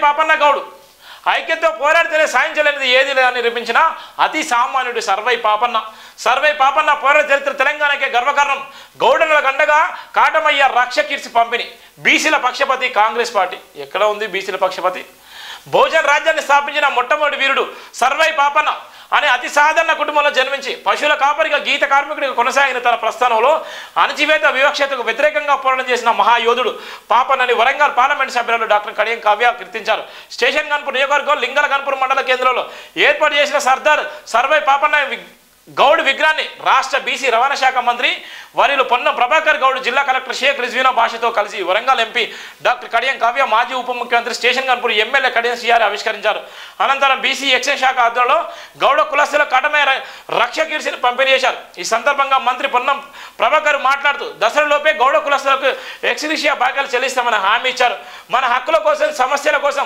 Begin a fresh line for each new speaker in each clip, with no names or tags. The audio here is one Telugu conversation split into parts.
పాపన్న గౌడ్ ఐక్యతతో పోరాడితేనే సాధించలేనిది ఏది లేదని నిరూపించిన అతి సామాన్యుడు సర్వై పాపన్న పోరాట చరిత్ర తెలంగాణకే గర్వకారణం. గౌడనుల గండగా కాటమయ్య రక్ష కీర్తి పంపిణీ. బీసీల పక్షపాతి కాంగ్రెస్ పార్టీ. ఎక్కడ ఉంది బీసీల పక్షపాతి? బహుజన రాజ్యాన్ని స్థాపించిన మొట్టమొదటి వీరుడు సర్వై పాపన్న అనే అతి సాధారణ కుటుంబంలో జన్మించి పశువుల కాపరిగా గీత కార్మికుడిగా కొనసాగిన తన ప్రస్థానంలో అణచివేత వివక్షతకు వ్యతిరేకంగా పోరాటం చేసిన మహాయోధుడు పాపన్నని వరంగల్ పార్లమెంట్ సభ్యులు డాక్టర్ కడియం కావ్య కీర్తించారు. స్టేషన్ గన్పూర్ నియోజకవర్గం లింగల గన్పూర్ మండల కేంద్రంలో ఏర్పాటు చేసిన సర్దార్ సర్వై పాపన్న గౌడ్ విగ్రహాన్ని రాష్ట్ర బీసీ రవాణా శాఖ మంత్రి వర్యులు పొన్నం ప్రభాకర్ గౌడ్, జిల్లా కలెక్టర్ షేక్ రిజ్వీనా భాషతో కలిసి వరంగల్ ఎంపీ డాక్టర్ కడియం కావ్య, మాజీ ఉప ముఖ్యమంత్రి station Ghanpur MLA Kadiyam CR ఆవిష్కరించారు. అనంతరం బీసీ ఎక్సైజ్ శాఖ ఆధ్వర్యంలో గౌడ కులస్తుల కటమే రక్ష కీర్తిని పంపిణీ చేశారు. ఈ సందర్భంగా మంత్రి పొన్నం ప్రభాకర్ మాట్లాడుతూ దసరాలోపే గౌడ కులస్తులకు ఎక్స్గ్రేషియా భాగ్యాలు చెల్లిస్తామని హామీ ఇచ్చారు. మన హక్కుల కోసం, సమస్యల కోసం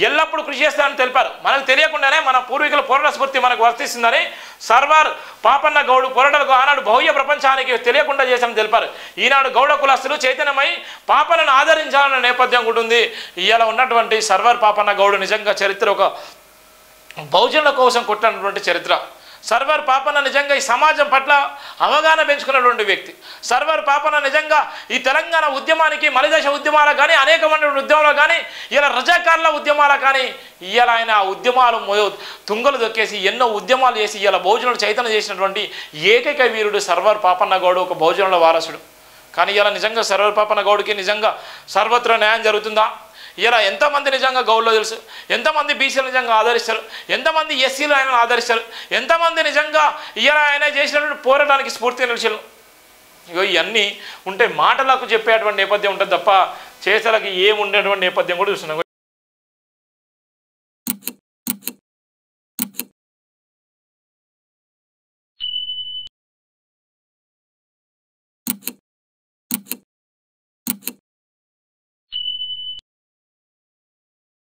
ఎల్లప్పుడూ కృషి చేస్తానని తెలిపారు. మనకు తెలియకుండానే మన పూర్వీకుల పోరాట స్ఫూర్తి మనకు వర్తిస్తుందని సర్వార్ పాపన్న గౌడ్ పోరాటాలకు ఆనాడు భవ్య ప్రపంచానికి తెలియకుండా చేశామని తెలిపారు. ఈనాడు గౌడ కులస్తులు చైతన్యమై పాపన్నను ఆదరించాలన్న నేపథ్యం కూడా ఉంది. ఇవాళ ఉన్నటువంటి సర్వార్ పాపన్న గౌడ్ నిజంగా చరిత్ర ఒక బహుజనుల కోసం కొట్టినటువంటి చరిత్ర. సర్వార్ పాపన్న నిజంగా ఈ సమాజం పట్ల అవగాహన పెంచుకున్నటువంటి వ్యక్తి. సర్వార్ పాపన్న నిజంగా ఈ తెలంగాణ ఉద్యమానికి, మలిదశ ఉద్యమాలకు కానీ, అనేకమైనటువంటి ఉద్యమాలకు కానీ, ఇలా రజాకారుల ఉద్యమాలకు కానీ ఇవాళ ఆయన ఆ ఉద్యమాలు తుంగలు దొక్కేసి ఎన్నో ఉద్యమాలు చేసి ఇలా బహుజనులు చైతన్యం చేసినటువంటి ఏకైక వీరుడు సర్వార్ పాపన్న గౌడ్, ఒక బహుజనుల వారసుడు. కానీ ఇలా నిజంగా సర్వార్ పాపన్న గౌడ్కి నిజంగా సర్వత్ర న్యాయం జరుగుతుందా? ఇలా ఎంతమంది నిజంగా గౌడ్లో తెలుసు, ఎంతమంది బీసీలు నిజంగా ఆదరిస్తారు, ఎంతమంది ఎస్సీలు ఆయన ఆదరిస్తారు, ఎంతమంది నిజంగా ఇలా ఆయన చేసినటువంటి పోరాటానికి స్ఫూర్తిగా నిలిచారు. ఇగో ఇవన్నీ ఉంటే మాటలకు చెప్పేటువంటి నేపథ్యం ఉంటుంది తప్ప చేతలకు ఏముండేటువంటి నేపథ్యం కూడా చూస్తున్నాం.